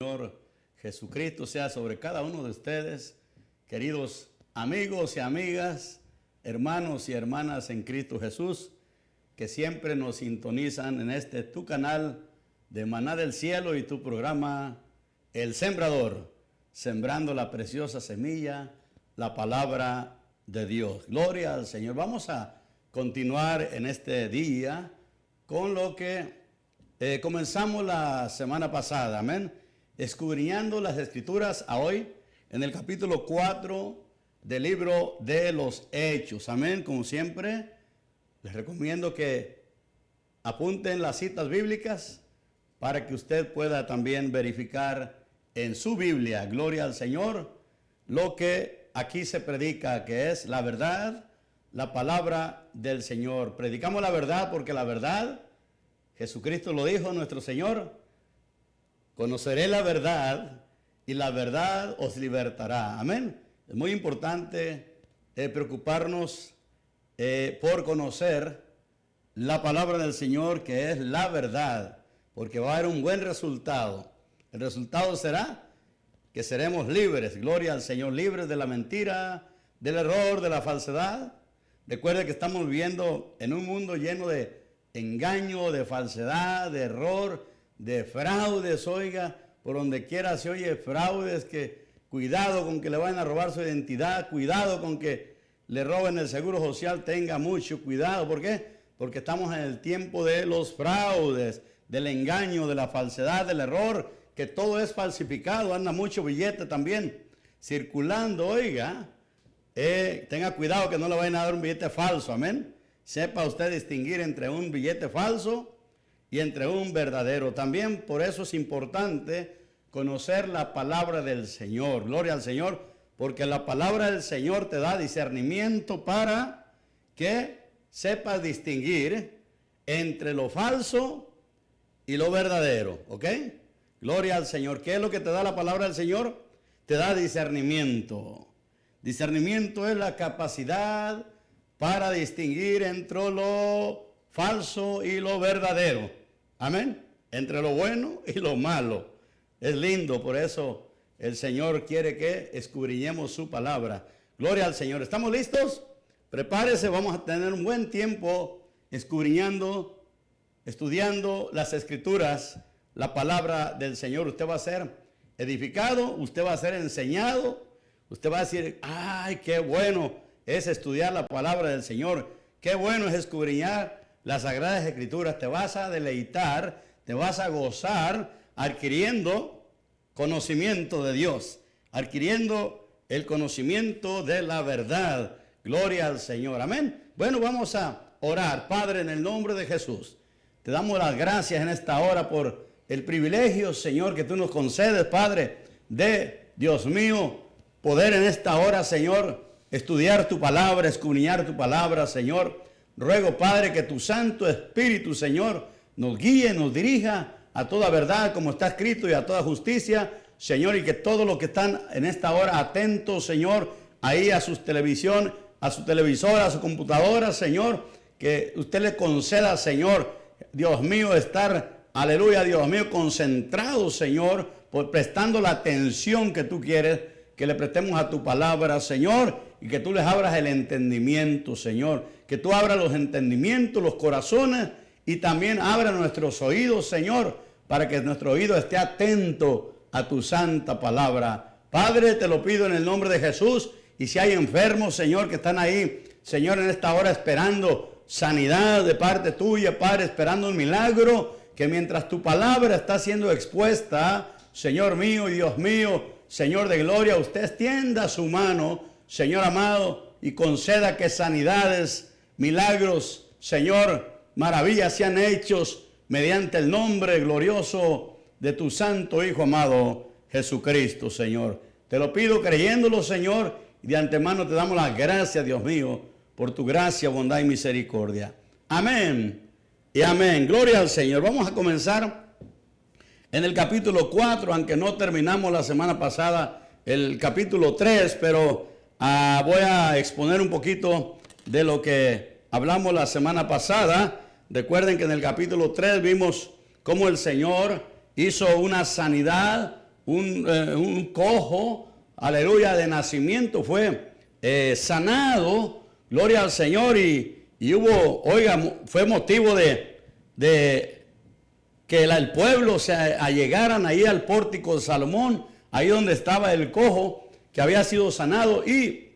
Señor Jesucristo sea sobre cada uno de ustedes, queridos amigos y amigas, hermanos y hermanas en Cristo Jesús, que siempre nos sintonizan en este tu canal de Maná del Cielo y tu programa El Sembrador, sembrando la preciosa semilla, la palabra de Dios. Gloria al Señor. Vamos a continuar en este día con lo que comenzamos la semana pasada, amén. Escudriñando las Escrituras a hoy en el capítulo 4 del libro de los Hechos, amén. Como siempre, les recomiendo que apunten las citas bíblicas para que usted pueda también verificar en su Biblia, gloria al Señor, lo que aquí se predica, que es la verdad, la palabra del Señor. Predicamos la verdad porque la verdad, Jesucristo lo dijo, nuestro Señor, conoceré la verdad y la verdad os libertará. Amén. Es muy importante preocuparnos por conocer la palabra del Señor, que es la verdad, porque va a haber un buen resultado. El resultado será que seremos libres, gloria al Señor, libres de la mentira, del error, de la falsedad. Recuerde que estamos viviendo en un mundo lleno de engaño, de falsedad, de error, de fraudes. Oiga, por donde quiera se oye fraudes, que cuidado con que le vayan a robar su identidad, cuidado con que le roben el seguro social, tenga mucho cuidado. ¿Por qué? Porque estamos en el tiempo de los fraudes, del engaño, de la falsedad, del error, que todo es falsificado, anda mucho billete también circulando, oiga. Tenga cuidado que no le vayan a dar un billete falso, amén. Sepa usted distinguir entre un billete falso y entre un verdadero. También por eso es importante conocer la palabra del Señor. Gloria al Señor, porque la palabra del Señor te da discernimiento para que sepas distinguir entre lo falso y lo verdadero. ¿Ok? Gloria al Señor. ¿Qué es lo que te da la palabra del Señor? Te da discernimiento. Discernimiento es la capacidad para distinguir entre lo falso y lo verdadero. Amén. Entre lo bueno y lo malo. Es lindo, por eso el Señor quiere que escudriñemos su palabra. Gloria al Señor. ¿Estamos listos? Prepárese, vamos a tener un buen tiempo escudriñando, estudiando las Escrituras, la palabra del Señor. Usted va a ser edificado, usted va a ser enseñado, usted va a decir, ay, qué bueno es estudiar la palabra del Señor, qué bueno es escudriñar las Sagradas Escrituras. Te vas a deleitar, te vas a gozar adquiriendo conocimiento de Dios, adquiriendo el conocimiento de la verdad. Gloria al Señor, amén. Bueno, vamos a orar. Padre, en el nombre de Jesús, te damos las gracias en esta hora por el privilegio, Señor, que tú nos concedes, Padre, de, Dios mío, poder en esta hora, Señor, estudiar tu palabra, escudriñar tu palabra, Señor. Ruego, Padre, que tu Santo Espíritu, Señor, nos guíe, nos dirija a toda verdad, como está escrito, y a toda justicia, Señor, y que todos los que están en esta hora atentos, Señor, ahí a su televisión, a su televisora, a su computadora, Señor, que usted le conceda, Señor, Dios mío, estar, aleluya, Dios mío, concentrado, Señor, prestando la atención que tú quieres que le prestemos a tu palabra, Señor, y que tú les abras el entendimiento, Señor, que tú abras los entendimientos, los corazones, y también abra nuestros oídos, Señor, para que nuestro oído esté atento a tu santa palabra. Padre, te lo pido en el nombre de Jesús, y si hay enfermos, Señor, que están ahí, Señor, en esta hora esperando sanidad de parte tuya, Padre, esperando un milagro, que mientras tu palabra está siendo expuesta, Señor mío y Dios mío, Señor de gloria, usted extienda su mano, Señor amado, y conceda que sanidades, milagros, Señor, maravillas sean hechos mediante el nombre glorioso de tu santo Hijo amado, Jesucristo, Señor. Te lo pido creyéndolo, Señor, y de antemano te damos las gracias, Dios mío, por tu gracia, bondad y misericordia. Amén y amén. Gloria al Señor. Vamos a comenzar en el capítulo 4, aunque no terminamos la semana pasada el capítulo 3, pero voy a exponer un poquito de lo que hablamos la semana pasada. Recuerden que en el capítulo 3 vimos cómo el Señor hizo una sanidad un cojo, aleluya, de nacimiento, fue sanado, gloria al Señor, y hubo, oiga, fue motivo de que el pueblo se allegaran ahí al pórtico de Salomón, ahí donde estaba el cojo que había sido sanado, y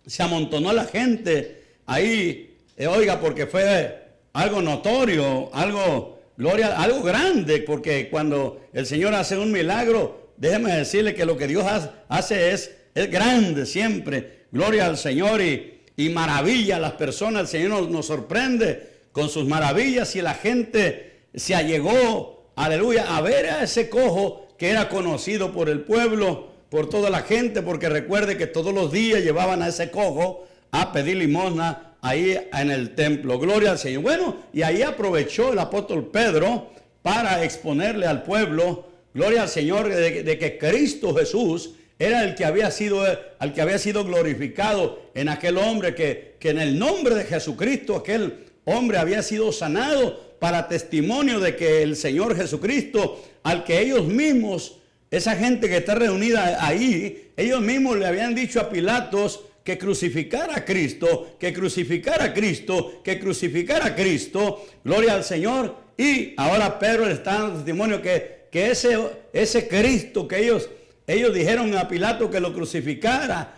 se amontonó la gente ahí, oiga, porque fue algo notorio, algo, gloria, algo grande, porque cuando el Señor hace un milagro, déjeme decirle que lo que Dios hace es grande siempre, gloria al Señor, y maravilla a las personas. El Señor nos sorprende con sus maravillas, y la gente se allegó, aleluya, a ver a ese cojo que era conocido por el pueblo, por toda la gente, porque recuerde que todos los días llevaban a ese cojo a pedir limosna ahí en el templo. Gloria al Señor. Bueno, y ahí aprovechó el apóstol Pedro para exponerle al pueblo, gloria al Señor, de que Cristo Jesús era el que había sido glorificado en aquel hombre, que en el nombre de Jesucristo aquel hombre había sido sanado, para testimonio de que el Señor Jesucristo, al que ellos mismos, esa gente que está reunida ahí, ellos mismos le habían dicho a Pilatos que crucificara a Cristo, que crucificara a Cristo, que crucificara a Cristo, gloria al Señor. Y ahora Pedro le está dando testimonio que ese Cristo que ellos dijeron a Pilato que lo crucificara,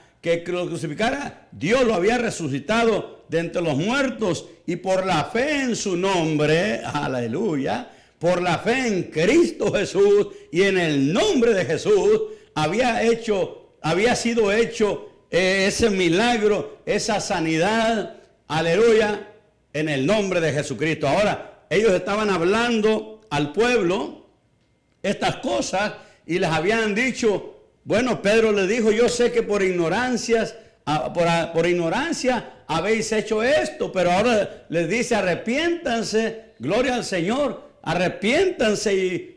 Dios lo había resucitado de entre los muertos, y por la fe en su nombre, aleluya, por la fe en Cristo Jesús y en el nombre de Jesús, había sido hecho ese milagro, esa sanidad, aleluya, en el nombre de Jesucristo. Ahora, ellos estaban hablando al pueblo estas cosas, y les habían dicho, bueno, Pedro les dijo, yo sé que por ignorancia habéis hecho esto, pero ahora les dice, arrepiéntanse, gloria al Señor, arrepiéntanse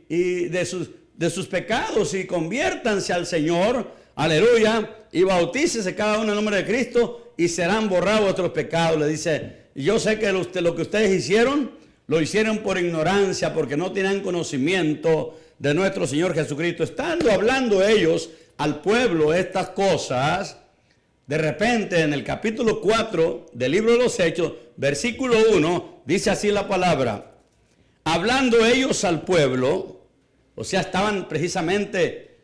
y de sus pecados, y conviértanse al Señor, aleluya, y bautícese cada uno en el nombre de Cristo, y serán borrados vuestros pecados. Le dice, yo sé que lo que ustedes hicieron, lo hicieron por ignorancia, porque no tenían conocimiento de nuestro Señor Jesucristo. Estando hablando ellos al pueblo estas cosas, de repente en el capítulo 4 del libro de los Hechos, versículo 1, dice así la palabra: hablando ellos al pueblo, o sea, estaban precisamente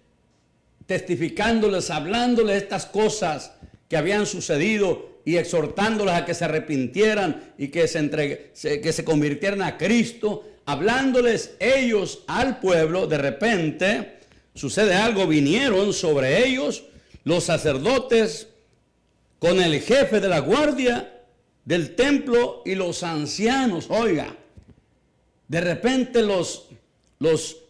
testificándoles, hablándoles estas cosas que habían sucedido, y exhortándoles a que se arrepintieran y que se convirtieran a Cristo. Hablándoles ellos al pueblo, de repente sucede algo. Vinieron sobre ellos los sacerdotes con el jefe de la guardia del templo y los ancianos. Oiga, de repente los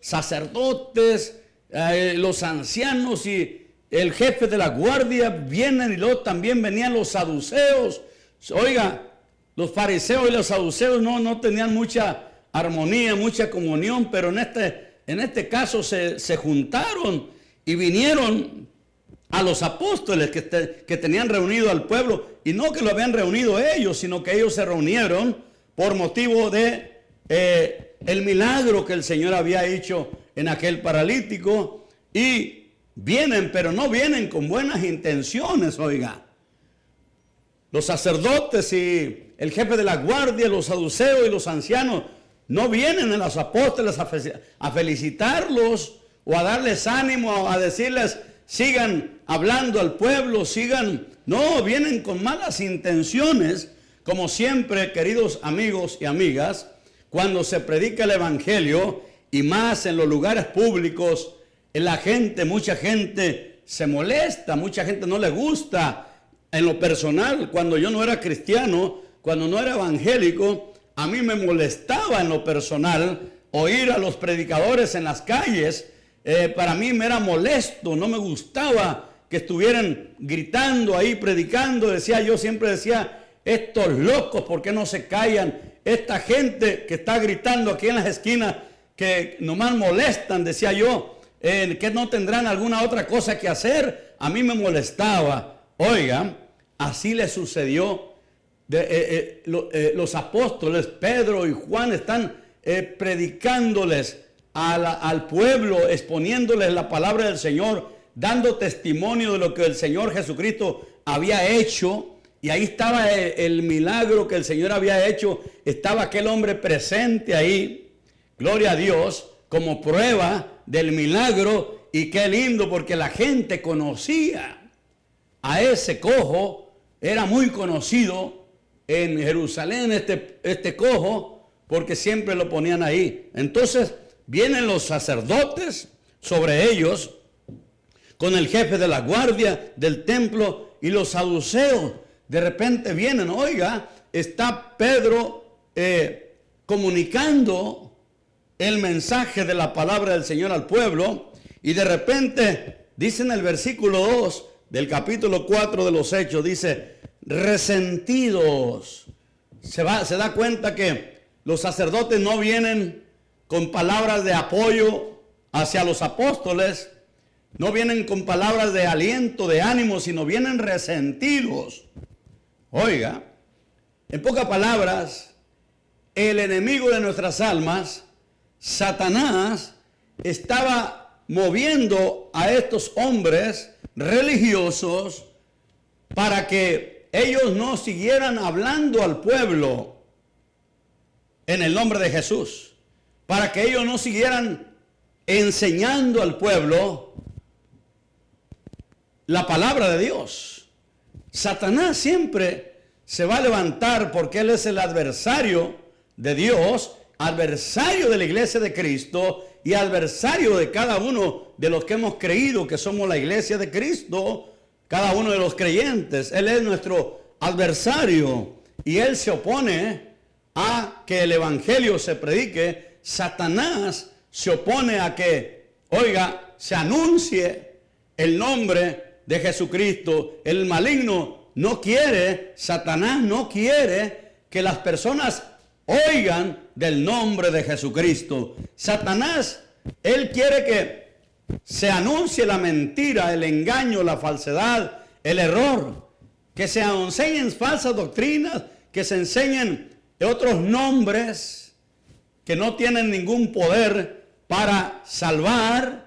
sacerdotes, los ancianos y el jefe de la guardia vienen, y luego también venían los saduceos. Oiga, los fariseos y los saduceos no tenían mucha armonía, mucha comunión, pero en este caso se juntaron y vinieron a los apóstoles que tenían reunido al pueblo, y no que lo habían reunido ellos, sino que ellos se reunieron por motivo de el milagro que el Señor había hecho en aquel paralítico, y vienen, pero no vienen con buenas intenciones. Oiga, los sacerdotes y el jefe de la guardia, los saduceos y los ancianos, no vienen a los apóstoles a felicitarlos o a darles ánimo, a decirles, sigan hablando al pueblo, no, vienen con malas intenciones. Como siempre, queridos amigos y amigas, cuando se predica el evangelio, y más en los lugares públicos, mucha gente se molesta, mucha gente no le gusta. En lo personal, cuando yo no era cristiano, cuando no era evangélico, a mí me molestaba en lo personal oír a los predicadores en las calles. Para mí me era molesto, no me gustaba que estuvieran gritando ahí, predicando. Siempre decía, estos locos, ¿por qué no se callan? Esta gente que está gritando aquí en las esquinas, que nomás molestan, decía yo, que no tendrán alguna otra cosa que hacer. A mí me molestaba. Oiga, así le sucedió. Los apóstoles Pedro y Juan están predicándoles al pueblo, exponiéndoles la palabra del Señor, dando testimonio de lo que el Señor Jesucristo había hecho. Y ahí estaba el milagro que el Señor había hecho. Estaba aquel hombre presente ahí, gloria a Dios, como prueba del milagro. Y qué lindo, porque la gente conocía a ese cojo. Era muy conocido en Jerusalén este cojo, porque siempre lo ponían ahí. Entonces vienen los sacerdotes sobre ellos, con el jefe de la guardia del templo y los saduceos. De repente vienen, oiga, está Pedro comunicando el mensaje de la palabra del Señor al pueblo, y de repente dice en el versículo 2 del capítulo 4 de los Hechos, dice, resentidos. Se da cuenta que los sacerdotes no vienen con palabras de apoyo hacia los apóstoles, no vienen con palabras de aliento, de ánimo, sino vienen resentidos. Oiga, en pocas palabras, el enemigo de nuestras almas, Satanás, estaba moviendo a estos hombres religiosos para que ellos no siguieran hablando al pueblo en el nombre de Jesús, para que ellos no siguieran enseñando al pueblo la palabra de Dios. Satanás siempre se va a levantar porque él es el adversario de Dios, adversario de la iglesia de Cristo y adversario de cada uno de los que hemos creído que somos la iglesia de Cristo, cada uno de los creyentes. Él es nuestro adversario y él se opone a que el evangelio se predique. Satanás se opone a que, oiga, se anuncie el nombre de Jesucristo. El maligno no quiere, Satanás no quiere que las personas oigan del nombre de Jesucristo. Satanás, él quiere que se anuncie la mentira, el engaño, la falsedad, el error, que se enseñen falsas doctrinas, que se enseñen otros nombres que no tienen ningún poder para salvar.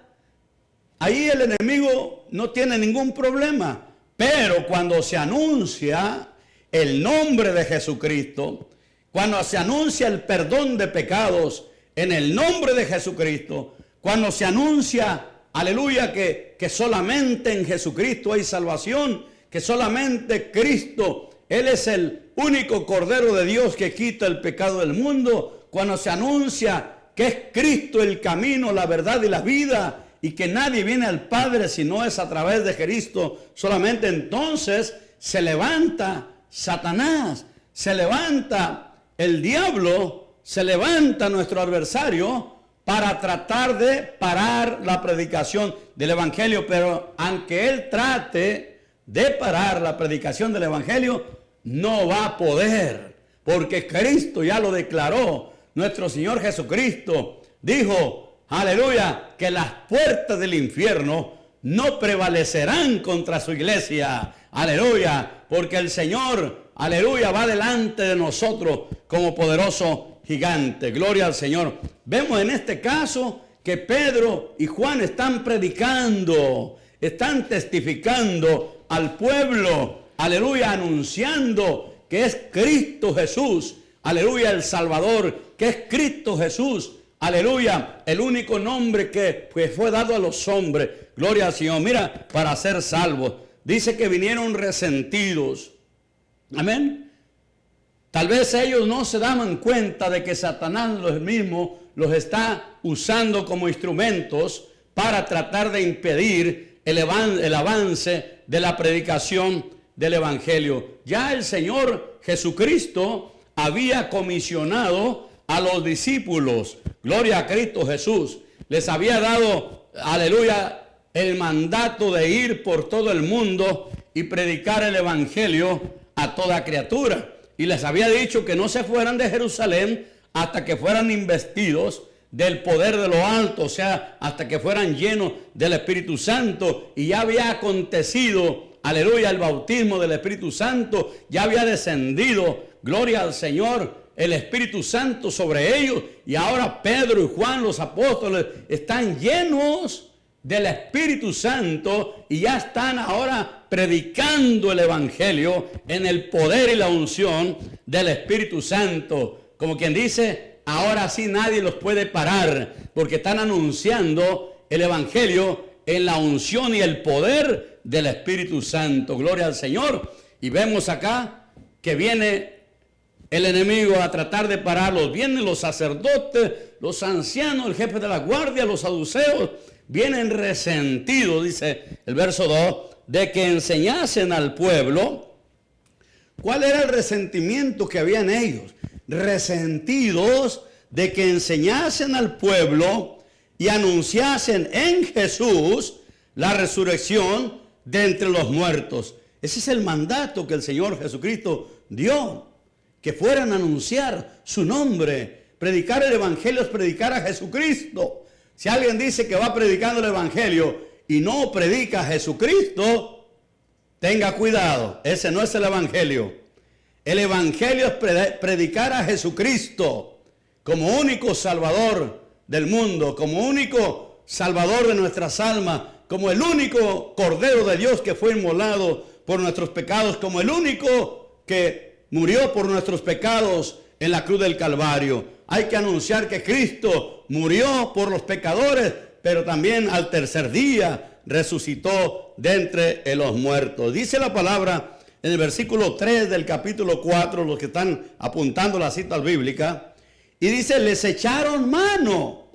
Ahí el enemigo no tiene ningún problema, pero cuando se anuncia el nombre de Jesucristo, cuando se anuncia el perdón de pecados en el nombre de Jesucristo, cuando se anuncia, aleluya, que solamente en Jesucristo hay salvación, que solamente Cristo, Él es el único Cordero de Dios que quita el pecado del mundo, cuando se anuncia que es Cristo el camino, la verdad y la vida, y que nadie viene al Padre si no es a través de Cristo, solamente entonces se levanta Satanás, se levanta el diablo, se levanta nuestro adversario para tratar de parar la predicación del evangelio. Pero aunque él trate de parar la predicación del evangelio, no va a poder, porque Cristo ya lo declaró. Nuestro Señor Jesucristo dijo, aleluya, que las puertas del infierno no prevalecerán contra su iglesia. Aleluya, porque el Señor, aleluya, va delante de nosotros como poderoso gigante. Gloria al Señor. Vemos en este caso que Pedro y Juan están predicando, están testificando al pueblo, aleluya, anunciando que es Cristo Jesús, aleluya, el Salvador, que es Cristo Jesús, aleluya, el único nombre que fue dado a los hombres. Gloria al Señor. Mira, para ser salvos. Dice que vinieron resentidos. Amén. Tal vez ellos no se daban cuenta de que Satanás los está usando como instrumentos para tratar de impedir el avance de la predicación del evangelio. Ya el Señor Jesucristo había comisionado a los discípulos, gloria a Cristo Jesús, les había dado, aleluya, el mandato de ir por todo el mundo y predicar el evangelio a toda criatura. Y les había dicho que no se fueran de Jerusalén hasta que fueran investidos del poder de lo alto, o sea, hasta que fueran llenos del Espíritu Santo. Y ya había acontecido, aleluya, el bautismo del Espíritu Santo, ya había descendido, gloria al Señor, el Espíritu Santo sobre ellos. Y ahora Pedro y Juan, los apóstoles, están llenos del Espíritu Santo y ya están ahora predicando el Evangelio en el poder y la unción del Espíritu Santo. Como quien dice, ahora sí nadie los puede parar, porque están anunciando el Evangelio en la unción y el poder del Espíritu Santo. Gloria al Señor. Y vemos acá que viene el enemigo a tratar de pararlos. Vienen los sacerdotes, los ancianos, el jefe de la guardia, los saduceos. Vienen resentidos, dice el verso 2, de que enseñasen al pueblo. ¿Cuál era el resentimiento que había en ellos? Resentidos de que enseñasen al pueblo y anunciasen en Jesús la resurrección de entre los muertos. Ese es el mandato que el Señor Jesucristo dio, que fueran a anunciar su nombre. Predicar el Evangelio es predicar a Jesucristo. Si alguien dice que va predicando el Evangelio y no predica a Jesucristo, tenga cuidado, ese no es el Evangelio. El Evangelio es predicar a Jesucristo como único Salvador del mundo, como único Salvador de nuestras almas, como el único Cordero de Dios que fue inmolado por nuestros pecados, como el único que murió por nuestros pecados en la cruz del Calvario. Hay que anunciar que Cristo murió por los pecadores, pero también al tercer día resucitó de entre los muertos. Dice la palabra en el versículo 3 del capítulo 4, los que están apuntando las citas bíblicas, y dice, les echaron mano.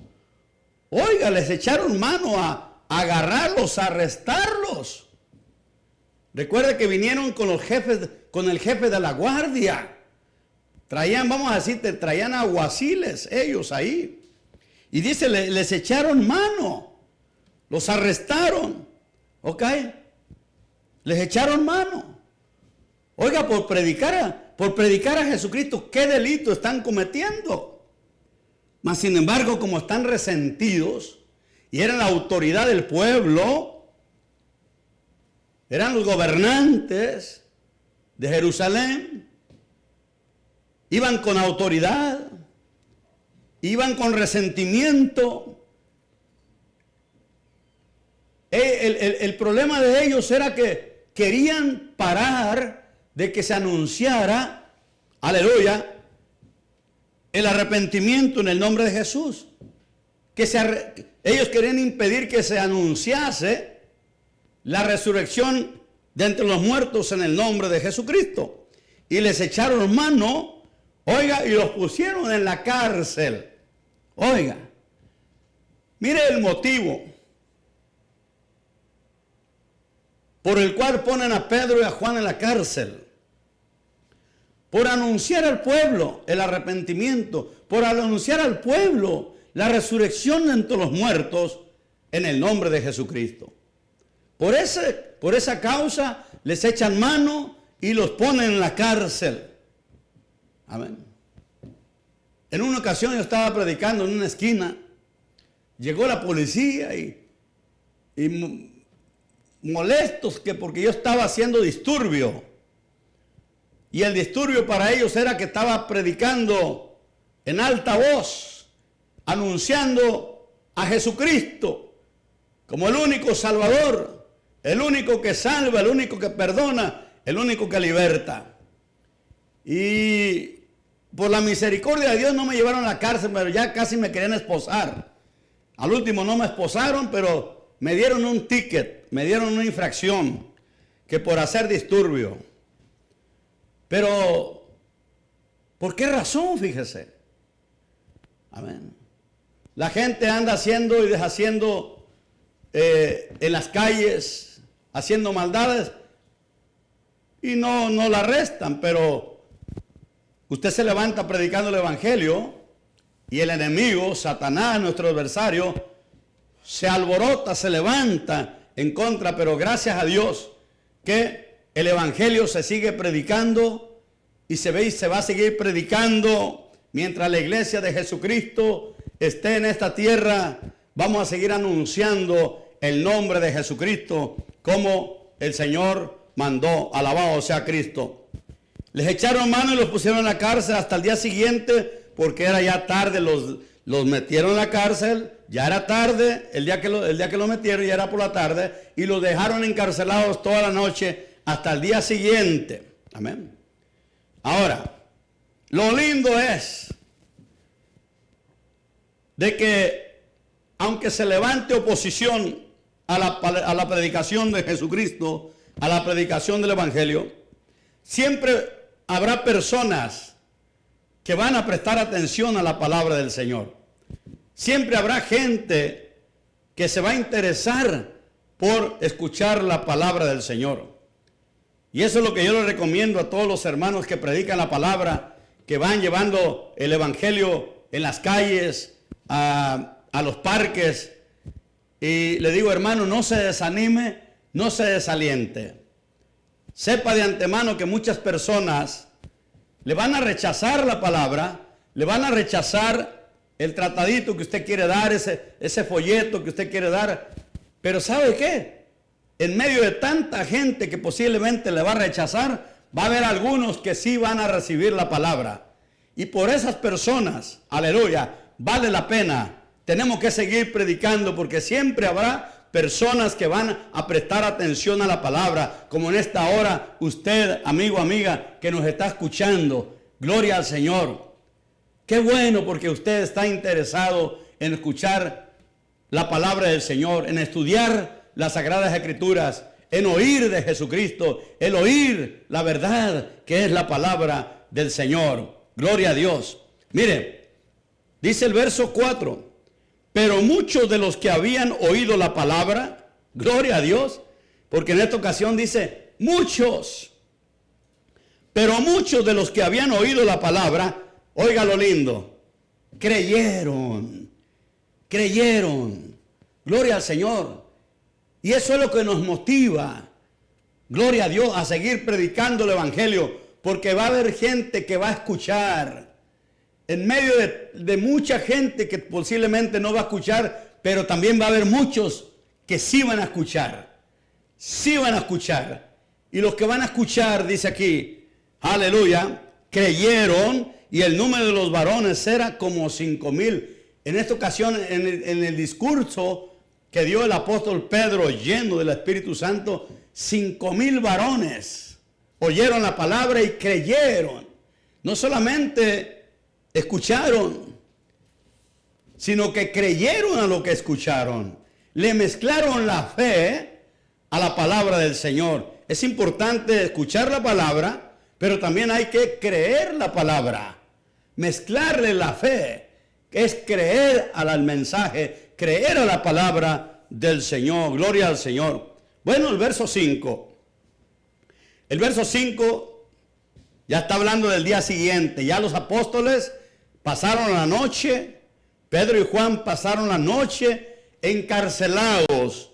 Oiga, les echaron mano a agarrarlos, a arrestarlos. Recuerde que vinieron con los jefes, con el jefe de la guardia. Traían, vamos a decirte, traían aguaciles ellos ahí. Y dice, les echaron mano. Los arrestaron. ¿Ok? Les echaron mano. Oiga, por predicar a Jesucristo, ¿qué delito están cometiendo? Mas sin embargo, como están resentidos y eran la autoridad del pueblo, eran los gobernantes de Jerusalén, iban con autoridad, iban con resentimiento. El problema de ellos era que querían parar de que se anunciara, aleluya, el arrepentimiento en el nombre de Jesús. Ellos querían impedir que se anunciase la resurrección de entre los muertos en el nombre de Jesucristo. Y les echaron mano, oiga, y los pusieron en la cárcel. Oiga, mire el motivo por el cual ponen a Pedro y a Juan en la cárcel. Por anunciar al pueblo el arrepentimiento, por anunciar al pueblo la resurrección de entre los muertos en el nombre de Jesucristo. Por esa causa les echan mano y los ponen en la cárcel. Amén. En una ocasión yo estaba predicando en una esquina, llegó la policía y molestos que porque yo estaba haciendo disturbio. Y el disturbio para ellos era que estaba predicando en alta voz, anunciando a Jesucristo como el único Salvador, el único que salva, el único que perdona, el único que liberta. Y por la misericordia de Dios no me llevaron a la cárcel, pero ya casi me querían esposar. Al último no me esposaron, pero me dieron un ticket, me dieron una infracción, que por hacer disturbio. Pero, ¿por qué razón? Fíjese. Amén. La gente anda haciendo y deshaciendo en las calles, haciendo maldades, y no la arrestan, pero usted se levanta predicando el Evangelio, y el enemigo, Satanás, nuestro adversario, se alborota, se levanta en contra, pero gracias a Dios que el Evangelio se sigue predicando y se va a seguir predicando mientras la iglesia de Jesucristo esté en esta tierra. Vamos a seguir anunciando el nombre de Jesucristo como el Señor mandó. Alabado sea Cristo. Les echaron mano y los pusieron en la cárcel hasta el día siguiente, porque era ya tarde, los metieron en la cárcel, ya era tarde, el día que lo metieron ya era por la tarde, y los dejaron encarcelados toda la noche hasta el día siguiente. Amén. Ahora, lo lindo es de que aunque se levante oposición a la predicación de Jesucristo, a la predicación del Evangelio, siempre habrá personas que van a prestar atención a la palabra del Señor. Siempre habrá gente que se va a interesar por escuchar la palabra del Señor. Y eso es lo que yo les recomiendo a todos los hermanos que predican la palabra, que van llevando el Evangelio en las calles, a los parques. Y le digo, hermano, no se desanime, no se desaliente. Sepa de antemano que muchas personas le van a rechazar la palabra, le van a rechazar el tratadito que usted quiere dar, ese folleto que usted quiere dar. Pero ¿sabe qué? En medio de tanta gente que posiblemente le va a rechazar, va a haber algunos que sí van a recibir la palabra. Y por esas personas, aleluya, vale la pena. Tenemos que seguir predicando porque siempre habrá personas que van a prestar atención a la palabra, como en esta hora usted, amigo, amiga, que nos está escuchando. Gloria al Señor. Qué bueno, porque usted está interesado en escuchar la palabra del Señor, en estudiar las Sagradas Escrituras, en oír de Jesucristo, en oír la verdad que es la palabra del Señor. Gloria a Dios. Mire, dice el verso 4. Pero muchos de los que habían oído la palabra, gloria a Dios, porque en esta ocasión dice muchos, pero muchos de los que habían oído la palabra, oiga lo lindo, creyeron, gloria al Señor. Y eso es lo que nos motiva, gloria a Dios, a seguir predicando el Evangelio, porque va a haber gente que va a escuchar. En medio de mucha gente que posiblemente no va a escuchar, pero también va a haber muchos que sí van a escuchar. Sí van a escuchar. Y los que van a escuchar, dice aquí, aleluya, creyeron, y el número de los varones era como 5,000. En esta ocasión, en el discurso que dio el apóstol Pedro, lleno del Espíritu Santo, 5,000 varones oyeron la palabra y creyeron. No solamente escucharon, sino que creyeron a lo que escucharon. Le mezclaron la fe a la palabra del Señor. Es importante escuchar la palabra, pero también hay que creer la palabra. Mezclarle la fe, que es creer al mensaje, creer a la palabra del Señor. Gloria al Señor. Bueno, el verso 5. El verso 5 ya está hablando del día siguiente. Ya los apóstoles pasaron la noche, Pedro y Juan pasaron la noche encarcelados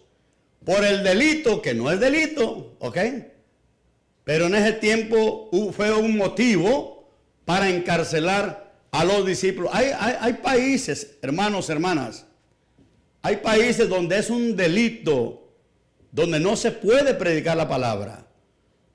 por el delito, que no es delito, ¿ok? Pero en ese tiempo fue un motivo para encarcelar a los discípulos. Hay países, hermanos, hermanas, hay países donde es un delito, donde no se puede predicar la palabra.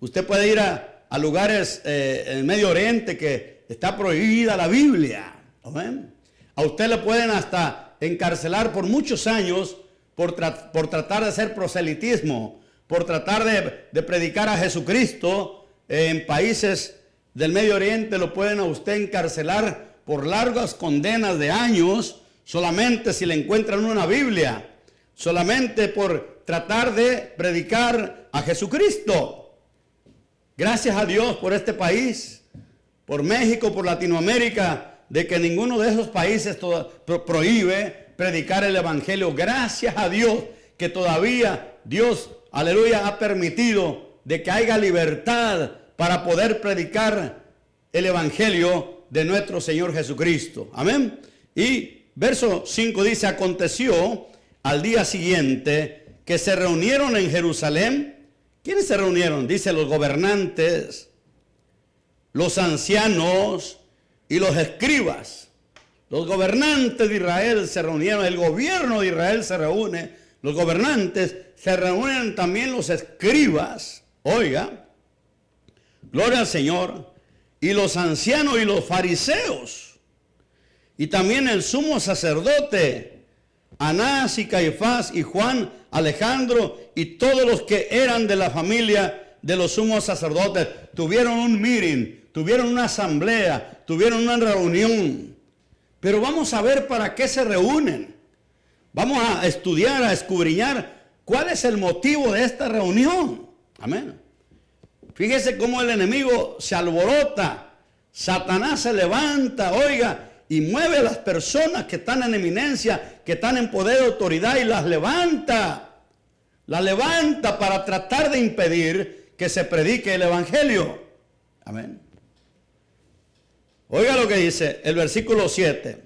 Usted puede ir a lugares en el Medio Oriente que está prohibida la Biblia. ¿Amén? A usted le pueden hasta encarcelar por muchos años por tratar de hacer proselitismo, por tratar de predicar a Jesucristo. En países del Medio Oriente lo pueden a usted encarcelar por largas condenas de años, solamente si le encuentran una Biblia, solamente por tratar de predicar a Jesucristo. Gracias a Dios por este país, por México, por Latinoamérica, de que ninguno de esos países prohíbe predicar el Evangelio. Gracias a Dios que todavía Dios, aleluya, ha permitido de que haya libertad para poder predicar el Evangelio de nuestro Señor Jesucristo. Amén. Y verso 5 dice, aconteció al día siguiente que se reunieron en Jerusalén. ¿Quiénes se reunieron? Dice los gobernantes, los ancianos y los escribas. Los gobernantes de Israel se reunieron, el gobierno de Israel se reúne, los gobernantes, se reúnen también los escribas. Oiga, gloria al Señor. y los ancianos y los fariseos, y también el sumo sacerdote, Anás y Caifás y Juan, Alejandro y todos los que eran de la familia de los sumos sacerdotes, tuvieron un meeting, tuvieron una asamblea, tuvieron una reunión. Pero vamos a ver para qué se reúnen. Vamos a estudiar, a escudriñar cuál es el motivo de esta reunión. Amén. Fíjese cómo el enemigo se alborota, Satanás se levanta, oiga, y mueve a las personas que están en eminencia, que están en poder y autoridad, y las levanta para tratar de impedir que se predique el evangelio. Amén. Oiga lo que dice el versículo 7.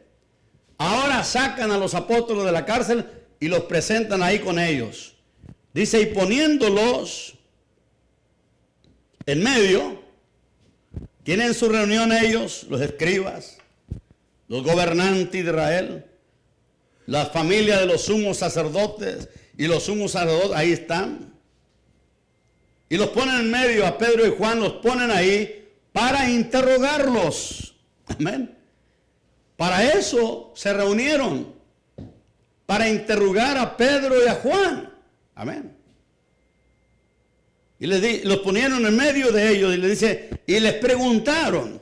Ahora sacan a los apóstoles de la cárcel y los presentan ahí con ellos. Dice, y poniéndolos en medio, tienen su reunión ellos, los escribas, los gobernantes de Israel, la familia de los sumos sacerdotes y los sumos sacerdotes, ahí están. Y los ponen en medio, a Pedro y Juan los ponen ahí para interrogarlos. Amén. Para eso se reunieron, para interrogar a Pedro y a Juan. Amén. Y los ponieron en medio de ellos y les dice, y les preguntaron.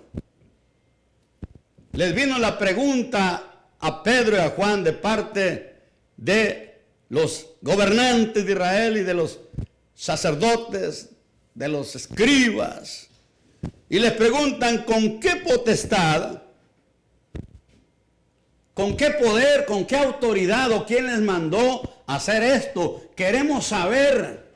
Les vino la pregunta a Pedro y a Juan de parte de los gobernantes de Israel y de los sacerdotes, de los escribas. Y les preguntan con qué potestad, con qué poder, con qué autoridad o quién les mandó hacer esto. Queremos saber.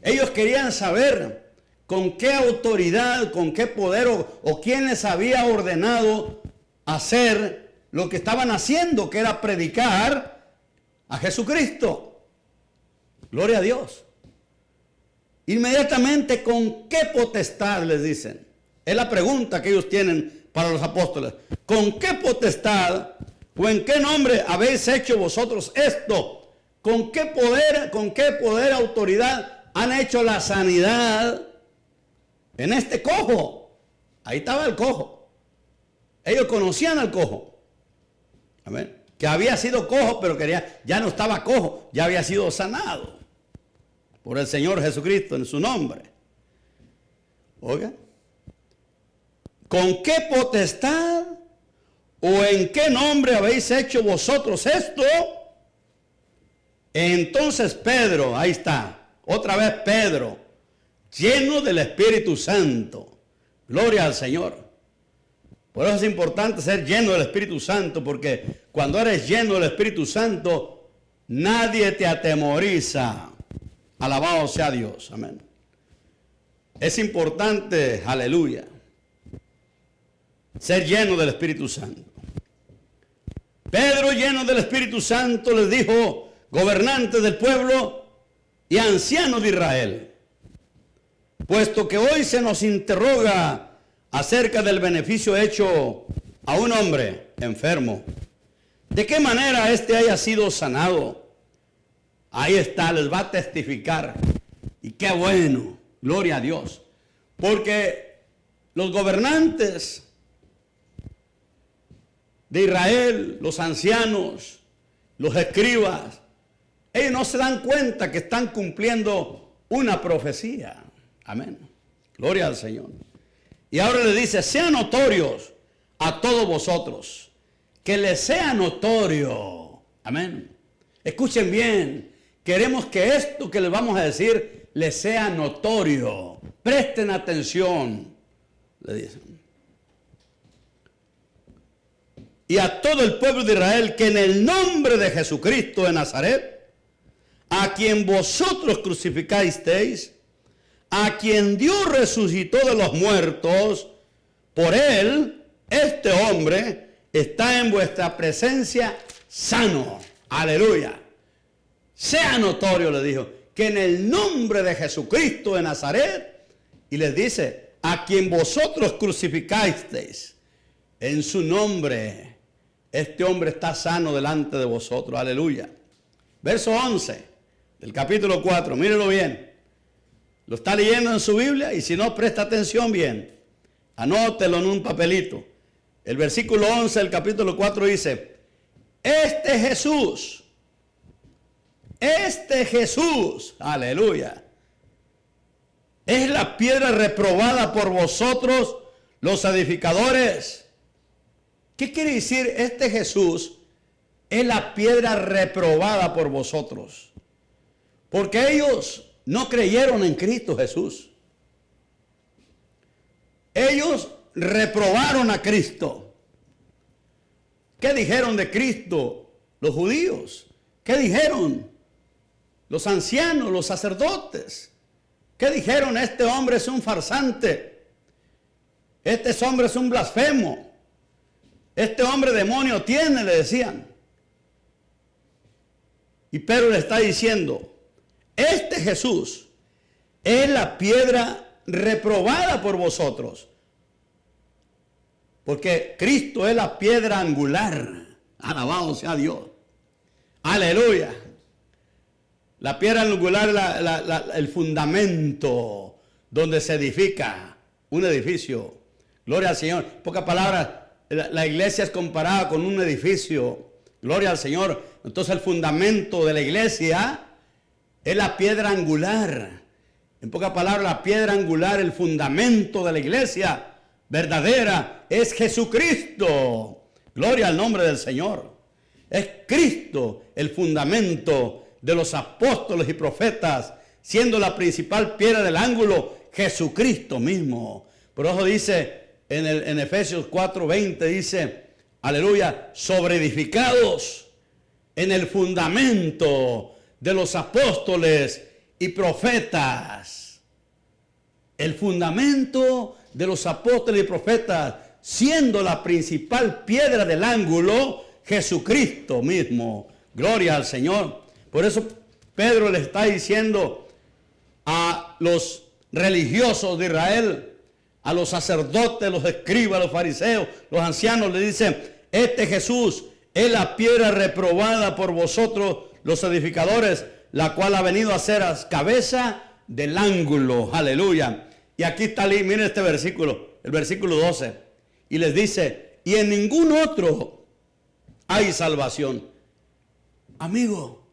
Ellos querían saber con qué autoridad, con qué poder o quién les había ordenado hacer lo que estaban haciendo, que era predicar a Jesucristo. Gloria a Dios. Inmediatamente, ¿con qué potestad les dicen? Es la pregunta que ellos tienen para los apóstoles. ¿Con qué potestad o en qué nombre habéis hecho vosotros esto? ¿Con qué poder, autoridad han hecho la sanidad en este cojo? Ahí estaba el cojo. Ellos conocían al cojo. Amén. Que había sido cojo, pero ya no estaba cojo, ya había sido sanado por el Señor Jesucristo en su nombre. Oiga, ¿con qué potestad o en qué nombre habéis hecho vosotros esto? Entonces Pedro, ahí está, otra vez Pedro, lleno del Espíritu Santo. Gloria al Señor. Por eso es importante ser lleno del Espíritu Santo, porque cuando eres lleno del Espíritu Santo, nadie te atemoriza. Alabado sea Dios. Amén. Es importante, aleluya, ser lleno del Espíritu Santo. Pedro, lleno del Espíritu Santo, les dijo, gobernantes del pueblo y ancianos de Israel, puesto que hoy se nos interroga acerca del beneficio hecho a un hombre enfermo, de qué manera éste haya sido sanado. Ahí está, les va a testificar. Y qué bueno, gloria a Dios. Porque los gobernantes de Israel, los ancianos, los escribas, ellos no se dan cuenta que están cumpliendo una profecía. Amén. Gloria al Señor. Y ahora le dice, sean notorios a todos vosotros. Que les sea notorio. Amén. Escuchen bien. Queremos que esto que les vamos a decir les sea notorio. Presten atención. Le dicen. Y a todo el pueblo de Israel, que en el nombre de Jesucristo de Nazaret, a quien vosotros crucificasteis, a quien Dios resucitó de los muertos, por él, este hombre está en vuestra presencia sano. Aleluya. Sea notorio, le dijo, que en el nombre de Jesucristo de Nazaret, y les dice, a quien vosotros crucificasteis, en su nombre, este hombre está sano delante de vosotros. Aleluya. Verso 11 del capítulo 4, mírelo bien. Lo está leyendo en su Biblia y si no, presta atención bien. Anótelo en un papelito. El versículo 11 del capítulo 4 dice, este Jesús, aleluya, es la piedra reprobada por vosotros, los edificadores. ¿Qué quiere decir este Jesús? Es la piedra reprobada por vosotros. Porque ellos no creyeron en Cristo Jesús. Ellos reprobaron a Cristo. ¿Qué dijeron de Cristo los judíos? ¿Qué dijeron los ancianos, los sacerdotes? ¿Qué dijeron? Este hombre es un farsante. Este hombre es un blasfemo. Este hombre demonio tiene, le decían. Y Pedro le está diciendo, este Jesús es la piedra reprobada por vosotros. Porque Cristo es la piedra angular. Alabado sea Dios. Aleluya. La piedra angular es el fundamento donde se edifica un edificio. Gloria al Señor. En pocas palabras, la iglesia es comparada con un edificio. Gloria al Señor. Entonces el fundamento de la iglesia es la piedra angular. En pocas palabras, la piedra angular, el fundamento de la iglesia verdadera es Jesucristo. Gloria al nombre del Señor. Es Cristo el fundamento de los apóstoles y profetas, siendo la principal piedra del ángulo Jesucristo mismo. Por eso dice en Efesios 4:20, dice, aleluya, sobreedificados en el fundamento de los apóstoles y profetas. El fundamento de los apóstoles y profetas, siendo la principal piedra del ángulo, Jesucristo mismo. Gloria al Señor. Por eso Pedro le está diciendo a los religiosos de Israel, a los sacerdotes, los escribas, los fariseos, los ancianos, le dice, este Jesús es la piedra reprobada por vosotros, los edificadores, la cual ha venido a ser cabeza del ángulo. Aleluya. Y aquí está, miren este versículo, el versículo 12. Y les dice, y en ningún otro hay salvación. Amigo,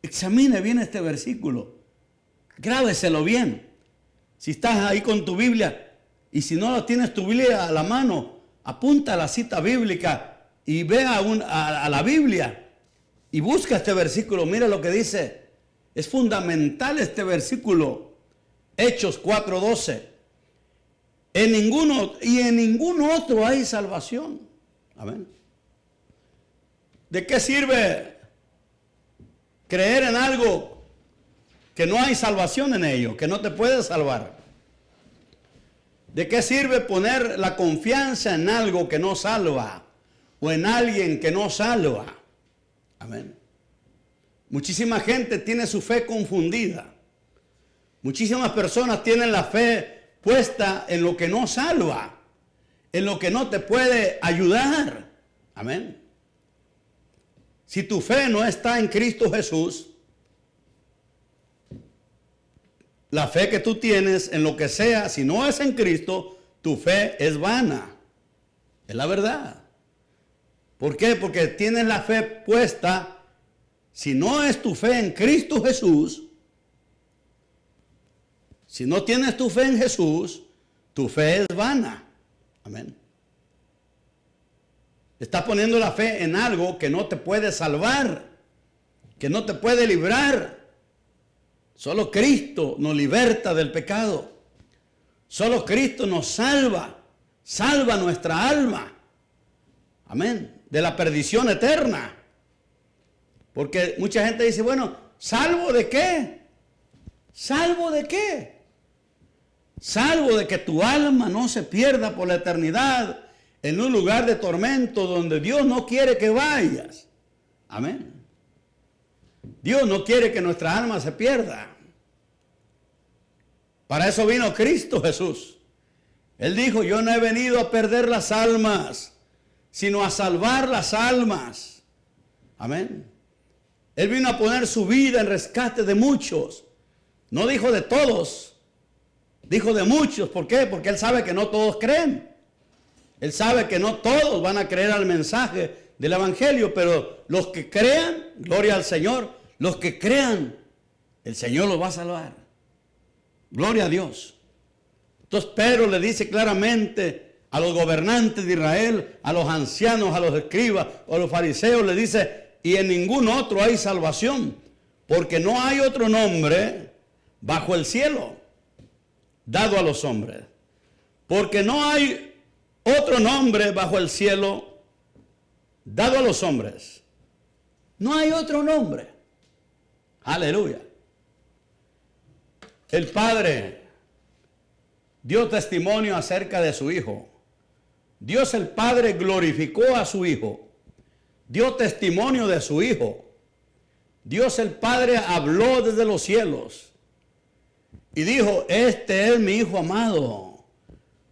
examine bien este versículo. Grábeselo bien. Si estás ahí con tu Biblia y si no tienes tu Biblia a la mano, apunta a la cita bíblica y ve a la Biblia y busca este versículo. Mira lo que dice. Es fundamental este versículo. Hechos 4:12. En ningún otro hay salvación. Amén. ¿De qué sirve creer en algo que no hay salvación en ello, que no te puede salvar? ¿De qué sirve poner la confianza en algo que no salva o en alguien que no salva? Amén. Muchísima gente tiene su fe confundida. Muchísimas personas tienen la fe puesta en lo que no salva, en lo que no te puede ayudar. Amén. Si tu fe no está en Cristo Jesús, la fe que tú tienes en lo que sea, si no es en Cristo, tu fe es vana. Es la verdad. ¿Por qué? Porque tienes la fe puesta. Si no es tu fe en Cristo Jesús, si no tienes tu fe en Jesús, tu fe es vana. Amén. Estás poniendo la fe en algo que no te puede salvar, que no te puede librar. Solo Cristo nos liberta del pecado. Solo Cristo nos salva nuestra alma. Amén. De la perdición eterna. Porque mucha gente dice, bueno, ¿salvo de qué? ¿Salvo de qué? Salvo de que tu alma no se pierda por la eternidad en un lugar de tormento donde Dios no quiere que vayas. Amén. Dios no quiere que nuestra alma se pierda. Para eso vino Cristo Jesús. Él dijo, yo no he venido a perder las almas, sino a salvar las almas. Amén. Él vino a poner su vida en rescate de muchos. No dijo de todos. Dijo de muchos. ¿Por qué? Porque Él sabe que no todos creen. Él sabe que no todos van a creer al mensaje del Evangelio, pero los que crean, gloria al Señor, los que crean, el Señor los va a salvar. Gloria a Dios. Entonces Pedro le dice claramente a los gobernantes de Israel, a los ancianos, a los escribas, a los fariseos, le dice, y en ningún otro hay salvación, porque no hay otro nombre bajo el cielo dado a los hombres. Porque no hay otro nombre bajo el cielo dado a los hombres. No hay otro nombre. Aleluya. El Padre dio testimonio acerca de su Hijo. Dios el Padre glorificó a su Hijo. Dio testimonio de su Hijo. Dios el Padre habló desde los cielos y dijo, este es mi Hijo amado,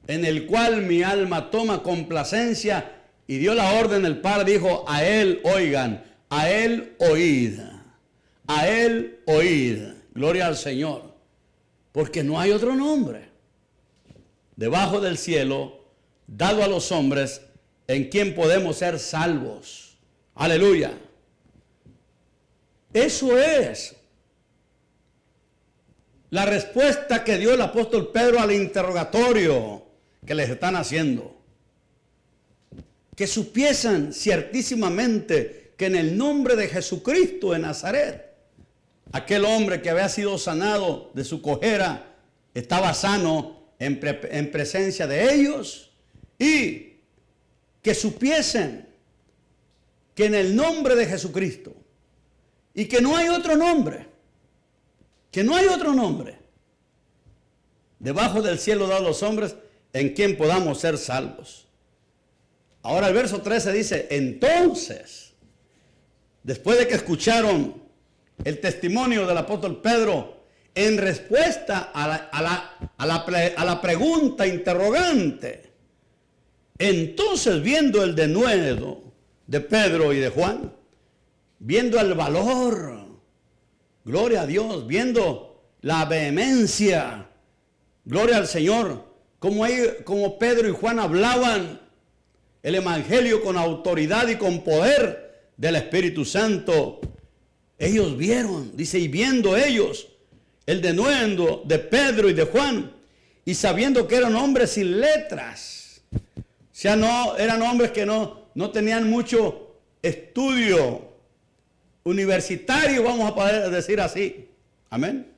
en el cual mi alma toma complacencia, y dio la orden del Padre, dijo, a Él oigan, a Él oíd, a Él oíd. Gloria al Señor, porque no hay otro nombre debajo del cielo dado a los hombres en quien podemos ser salvos. Aleluya. Eso es la respuesta que dio el apóstol Pedro al interrogatorio que les están haciendo. Que supiesen ciertísimamente que en el nombre de Jesucristo de Nazaret, aquel hombre que había sido sanado de su cojera, estaba sano en presencia de ellos, y que supiesen que en el nombre de Jesucristo, y que no hay otro nombre, que no hay otro nombre debajo del cielo dado a los hombres en quien podamos ser salvos. Ahora el verso 13 dice, entonces, después de que escucharon el testimonio del apóstol Pedro en respuesta a la pregunta interrogante, entonces viendo el denuedo de Pedro y de Juan, viendo el valor, gloria a Dios, viendo la vehemencia, gloria al Señor, como Pedro y Juan hablaban el Evangelio con autoridad y con poder del Espíritu Santo. Ellos vieron, dice, y viendo ellos el denuedo de Pedro y de Juan, y sabiendo que eran hombres sin letras, o sea, no eran hombres que no tenían mucho estudio universitario, vamos a poder decir así, amén,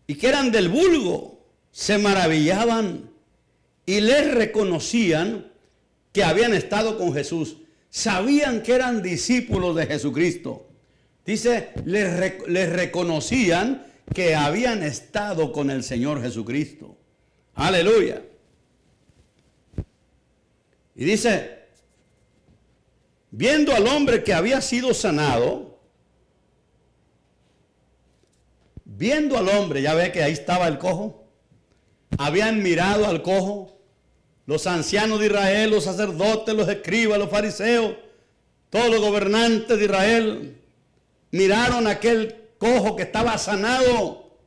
y que eran del vulgo, se maravillaban y les reconocían que habían estado con Jesús. Sabían que eran discípulos de Jesucristo. Dice, les reconocían que habían estado con el Señor Jesucristo. Aleluya. Y dice, viendo al hombre que había sido sanado, viendo al hombre, ya ve que ahí estaba el cojo, habían mirado al cojo, los ancianos de Israel, los sacerdotes, los escribas, los fariseos, todos los gobernantes de Israel, miraron a aquel cojo que estaba sanado,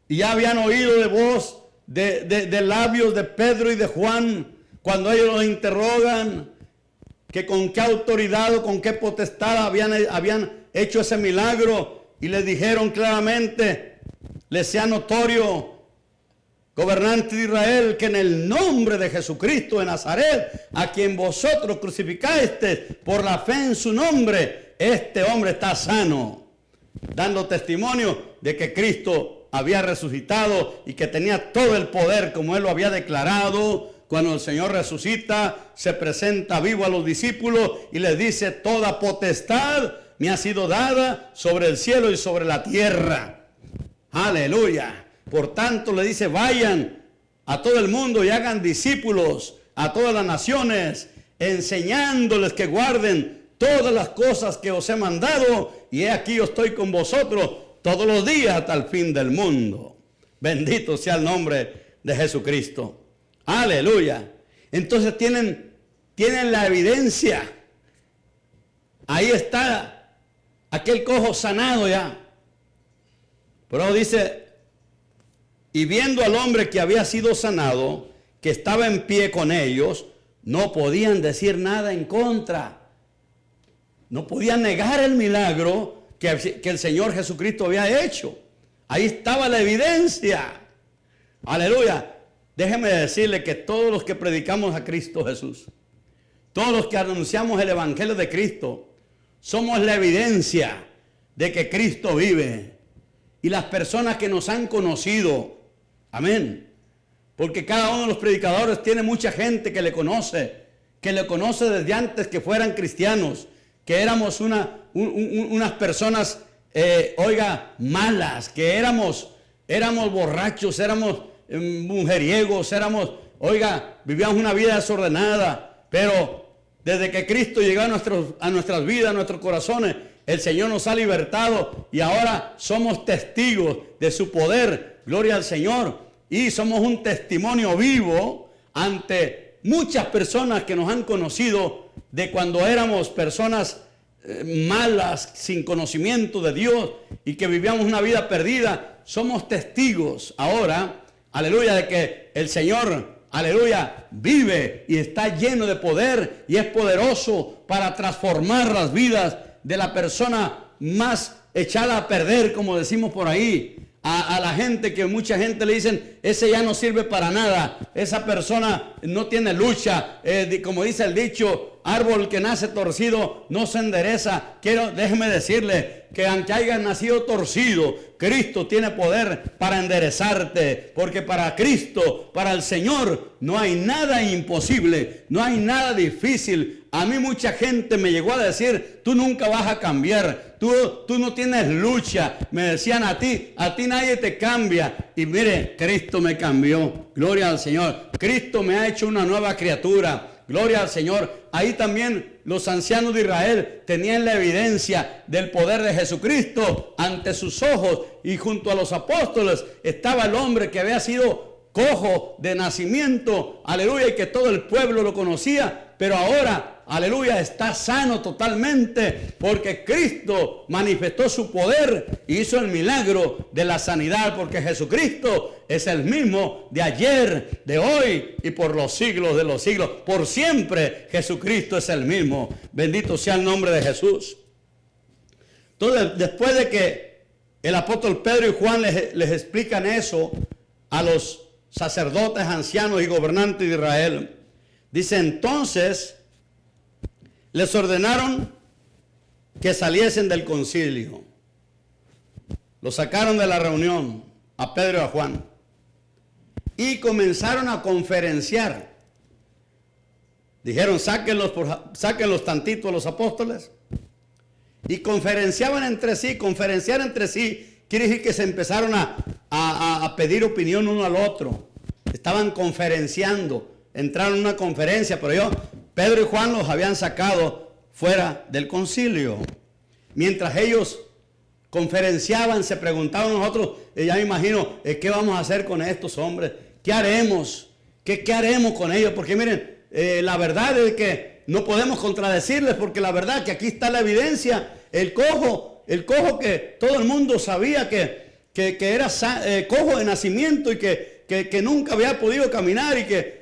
y ya habían oído de voz, de labios de Pedro y de Juan, cuando ellos los interrogan, que con qué autoridad o con qué potestad habían hecho ese milagro, y les dijeron claramente, les sea notorio, gobernante de Israel, que en el nombre de Jesucristo de Nazaret, a quien vosotros crucificaste por la fe en su nombre, este hombre está sano, dando testimonio de que Cristo había resucitado y que tenía todo el poder como él lo había declarado. Cuando el Señor resucita, se presenta vivo a los discípulos y les dice, toda potestad me ha sido dada sobre el cielo y sobre la tierra. Aleluya. Por tanto, le dice, vayan a todo el mundo y hagan discípulos a todas las naciones, enseñándoles que guarden todas las cosas que os he mandado, y he aquí yo estoy con vosotros todos los días hasta el fin del mundo. Bendito sea el nombre de Jesucristo. Aleluya. Entonces tienen la evidencia. Ahí está aquel cojo sanado ya. Pero dice, Y viendo al hombre que había sido sanado, que estaba en pie con ellos, no podían decir nada en contra. No podían negar el milagro que el Señor Jesucristo había hecho. Ahí estaba la evidencia. Aleluya. Déjeme decirle que todos los que predicamos a Cristo Jesús, todos los que anunciamos el Evangelio de Cristo, somos la evidencia de que Cristo vive. Y las personas que nos han conocido, amén, porque cada uno de los predicadores tiene mucha gente que le conoce desde antes que fueran cristianos, que éramos unas personas, malas, que éramos borrachos, éramos mujeriegos, vivíamos una vida desordenada, pero desde que Cristo llegó a nuestras vidas, a nuestros corazones, el Señor nos ha libertado y ahora somos testigos de su poder. Gloria al Señor. Y somos un testimonio vivo ante muchas personas que nos han conocido de cuando éramos personas malas, sin conocimiento de Dios y que vivíamos una vida perdida. Somos testigos ahora, aleluya, de que el Señor, aleluya, vive y está lleno de poder y es poderoso para transformar las vidas de la persona más echada a perder, como decimos por ahí. A la gente, que mucha gente le dicen, ese ya no sirve para nada, esa persona no tiene lucha, como dice el dicho, árbol que nace torcido no se endereza. Déjeme decirle que aunque hayas nacido torcido, Cristo tiene poder para enderezarte, porque para Cristo, para el Señor, no hay nada imposible, no hay nada difícil. A mí mucha gente me llegó a decir, tú nunca vas a cambiar, tú no tienes lucha. Me decían, a ti nadie te cambia. Y mire, Cristo me cambió, gloria al Señor. Cristo me ha hecho una nueva criatura, gloria al Señor. Ahí también los ancianos de Israel tenían la evidencia del poder de Jesucristo ante sus ojos. Y junto a los apóstoles estaba el hombre que había sido cojo de nacimiento, aleluya, y que todo el pueblo lo conocía, pero ahora, aleluya, está sano totalmente, porque Cristo manifestó su poder y hizo el milagro de la sanidad, porque Jesucristo es el mismo de ayer, de hoy y por los siglos de los siglos. Por siempre Jesucristo es el mismo. Bendito sea el nombre de Jesús. Entonces, después de que el apóstol Pedro y Juan les explican eso a los sacerdotes, ancianos y gobernantes de Israel, dice, entonces les ordenaron que saliesen del concilio. Los sacaron de la reunión a Pedro y a Juan y comenzaron a conferenciar. Dijeron, sáquenlos tantito a los apóstoles. Y conferenciaban entre sí. Conferenciar entre sí quiere decir que se empezaron a pedir opinión uno al otro. Estaban conferenciando. Entraron en una conferencia, pero Pedro y Juan los habían sacado fuera del concilio. Mientras ellos conferenciaban, se preguntaban nosotros, ya me imagino, ¿qué vamos a hacer con estos hombres? ¿Qué haremos? ¿Qué haremos con ellos? Porque miren, la verdad es que no podemos contradecirles, porque la verdad que aquí está la evidencia. El cojo que todo el mundo sabía que era cojo de nacimiento y que nunca había podido caminar y que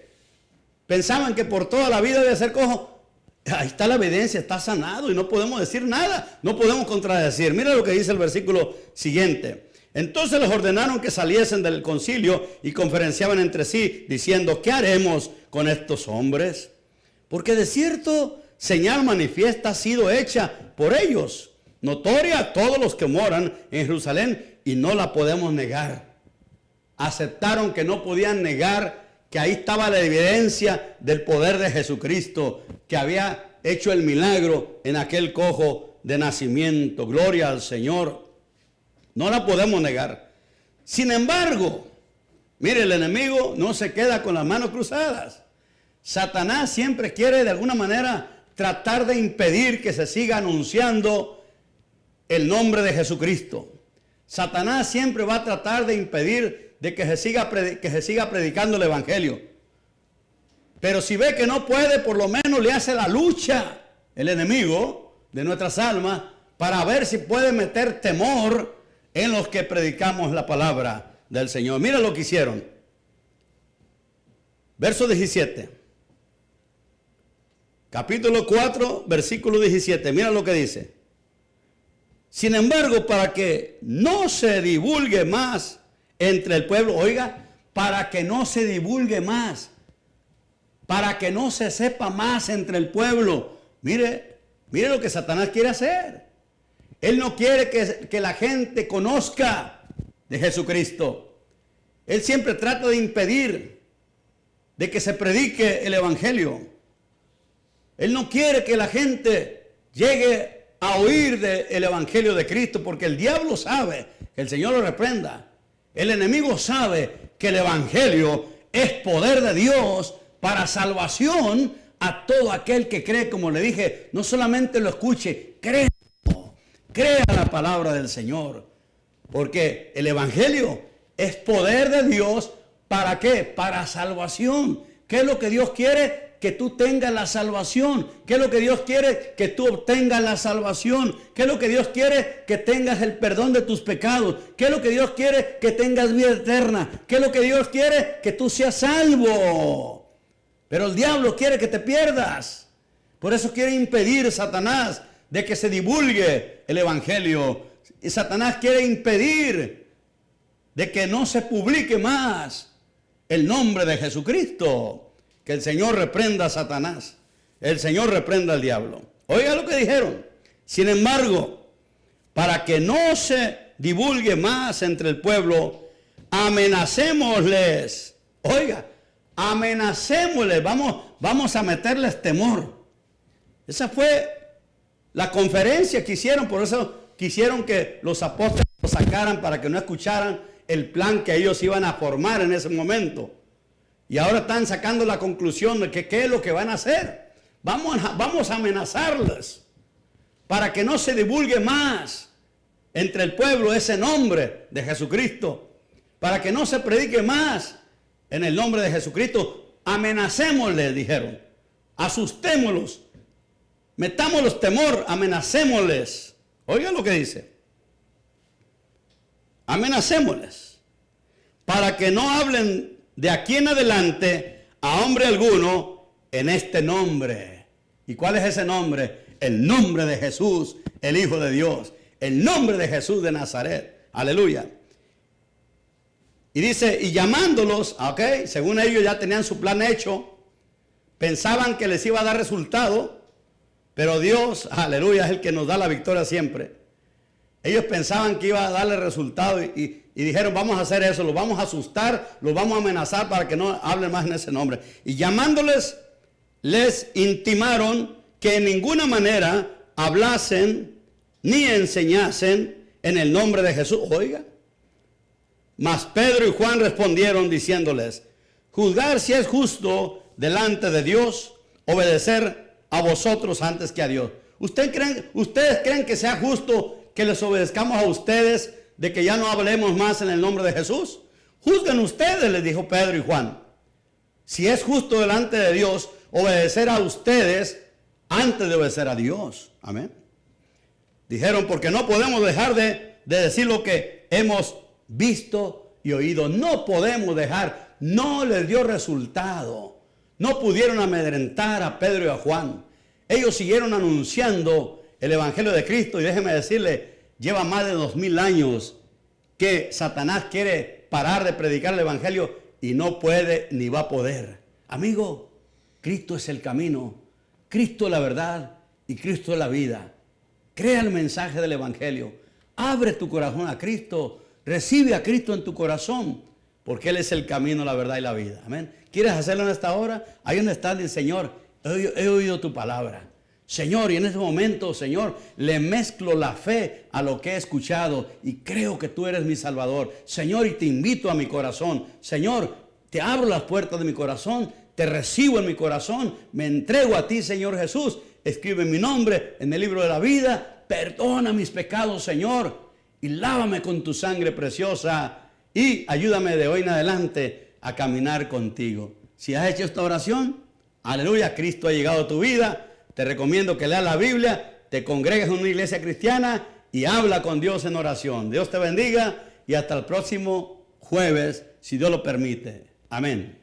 pensaban que por toda la vida debe ser cojo. Ahí está la evidencia, está sanado y no podemos decir nada, no podemos contradecir. Mira lo que dice el versículo siguiente. Entonces les ordenaron que saliesen del concilio y conferenciaban entre sí, diciendo, ¿qué haremos con estos hombres? Porque de cierto señal manifiesta ha sido hecha por ellos, notoria a todos los que moran en Jerusalén, y no la podemos negar. Aceptaron que no podían negar que ahí estaba la evidencia del poder de Jesucristo, que había hecho el milagro en aquel cojo de nacimiento. Gloria al Señor. No la podemos negar. Sin embargo, mire, el enemigo no se queda con las manos cruzadas. Satanás siempre quiere de alguna manera tratar de impedir que se siga anunciando el nombre de Jesucristo. Satanás siempre va a tratar de impedir de que se siga predicando el evangelio. Pero si ve que no puede, por lo menos le hace la lucha el enemigo de nuestras almas para ver si puede meter temor en los que predicamos la palabra. del Señor. Mira lo que hicieron. Verso 17. Capítulo 4, versículo 17. Mira lo que dice. Sin embargo, para que no se divulgue más entre el pueblo, oiga, para que no se divulgue más, para que no se sepa más entre el pueblo. Mire lo que Satanás quiere hacer. Él no quiere que la gente conozca de Jesucristo. Él siempre trata de impedir de que se predique el evangelio. Él no quiere que la gente llegue a oír del evangelio de Cristo, porque el diablo sabe, que el Señor lo reprenda. El enemigo sabe que el evangelio es poder de Dios para salvación a todo aquel que cree. Como le dije, no solamente lo escuche, crea la palabra del Señor, porque el evangelio es poder de Dios. ¿Para qué? Para salvación. ¿Qué es lo que Dios quiere? Que tú tengas la salvación. ¿Qué es lo que Dios quiere? Que tú obtengas la salvación. ¿Qué es lo que Dios quiere? Que tengas el perdón de tus pecados. ¿Qué es lo que Dios quiere? Que tengas vida eterna. ¿Qué es lo que Dios quiere? Que tú seas salvo. Pero el diablo quiere que te pierdas. Por eso quiere impedir Satanás de que se divulgue el evangelio. Y Satanás quiere impedir de que no se publique más el nombre de Jesucristo. Que el Señor reprenda a Satanás. El Señor reprenda al diablo. Oiga lo que dijeron. Sin embargo, para que no se divulgue más entre el pueblo, amenacémosles. Oiga, amenacémosles. Vamos a meterles temor. Esa fue la conferencia que hicieron. Por eso quisieron que los apóstoles lo sacaran, para que no escucharan el plan que ellos iban a formar en ese momento. Y ahora están sacando la conclusión de que qué es lo que van a hacer. Vamos a amenazarles para que no se divulgue más entre el pueblo ese nombre de Jesucristo. Para que no se predique más en el nombre de Jesucristo. Amenacémosles, dijeron. Asustémoslos. Metámoslos temor, amenacémosles. Oiga lo que dice. Amenacémosles. Para que no hablen de aquí en adelante a hombre alguno en este nombre. ¿Y cuál es ese nombre? El nombre de Jesús, el Hijo de Dios. El nombre de Jesús de Nazaret. Aleluya. Y dice, y llamándolos, ok, según ellos ya tenían su plan hecho, pensaban que les iba a dar resultado, pero Dios, aleluya, es el que nos da la victoria siempre. Ellos pensaban que iba a darle resultado y dijeron, vamos a hacer eso, los vamos a asustar, los vamos a amenazar para que no hablen más en ese nombre. Y llamándoles, les intimaron que en ninguna manera hablasen ni enseñasen en el nombre de Jesús. Oiga. Mas Pedro y Juan respondieron diciéndoles, juzgar si es justo delante de Dios, obedecer a vosotros antes que a Dios. ¿Ustedes creen que sea justo que les obedezcamos a ustedes, de que ya no hablemos más en el nombre de Jesús? Juzguen ustedes, les dijo Pedro y Juan. Si es justo delante de Dios obedecer a ustedes antes de obedecer a Dios. Amén. Dijeron, porque no podemos dejar de decir lo que hemos visto y oído. No podemos dejar. No les dio resultado. No pudieron amedrentar a Pedro y a Juan. Ellos siguieron anunciando el evangelio de Cristo, y déjeme decirle, lleva más de 2000 años que Satanás quiere parar de predicar el evangelio y no puede ni va a poder. Amigo, Cristo es el camino, Cristo es la verdad y Cristo es la vida. Crea el mensaje del evangelio. Abre tu corazón a Cristo. Recibe a Cristo en tu corazón, porque Él es el camino, la verdad y la vida. Amén. ¿Quieres hacerlo en esta hora? Ahí donde está el Señor, he oído tu palabra. Señor, y en este momento, Señor, le mezclo la fe a lo que he escuchado y creo que tú eres mi Salvador. Señor, y te invito a mi corazón. Señor, te abro las puertas de mi corazón, te recibo en mi corazón, me entrego a ti, Señor Jesús. Escribe mi nombre en el libro de la vida. Perdona mis pecados, Señor, y lávame con tu sangre preciosa y ayúdame de hoy en adelante a caminar contigo. Si has hecho esta oración, aleluya, Cristo ha llegado a tu vida. Te recomiendo que leas la Biblia, te congregues en una iglesia cristiana y habla con Dios en oración. Dios te bendiga y hasta el próximo jueves. jueves, si Dios lo permite. Amén.